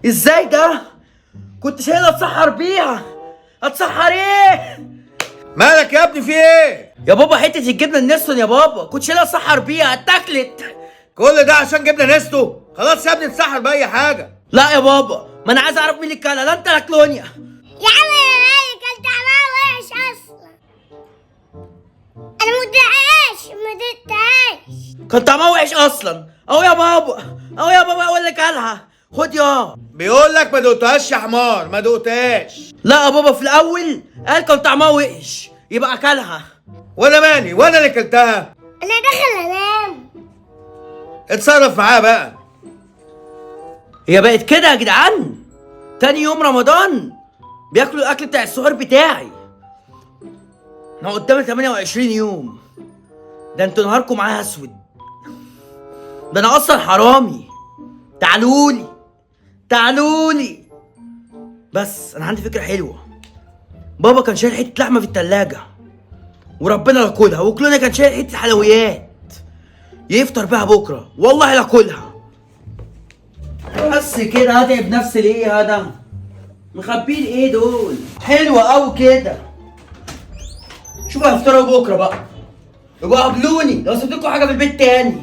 ازاي ده؟ كنت شايلها اتسحر بيها. اتسحر ايه؟ مالك يا ابني في ايه؟ يا بابا حته الجبنه النستون يا بابا، كنت شايلها اتسحر بيها اتاكلت. كل ده عشان جبنا نستو؟ خلاص يا ابني اتسحر باي حاجه. لا يا بابا، ما انا عايز اعرف مين اللي كلها، لا انت لا كلونيا. يا عم انا مالي كلت طعمها وحش اصلا. انا مدقتهاش. كان طعمها وحش اصلا. اهو يا بابا، اهو يا بابا، هو اللي كلها. خد يا. بيقول لك ما دقتهاش يا حمار، ما دقتهاش. لا يا بابا، في الاول قال كان طعمها وحش يبقى اكلها. وانا مالي، وانا اللي كلتها. انا داخل انام. اتصرف معاه بقى. هي بقت كده يا جدعان؟ تاني يوم رمضان بياكلوا الاكل بتاع السحور بتاعي. انا قدامي 28 يوم. ده انتوا نهاركم معايا اسود. ده انا اصلا حرامي. تعالولي تعالولي. بس انا عندي فكره حلوه. بابا كان شايل حته لحمه في التلاجة وربنا لا كلها، وكلنا كان شايل حته حلويات يفطر بيها بكره، والله لا كلها. بس كده هتعب نفسي ليه هذا؟ مخبين ايه دول؟ حلوة اوي كده. شوفوا هيفطروا بكره بقى. يبقى قابلوني لو سبت لكم حاجه في البيت تاني.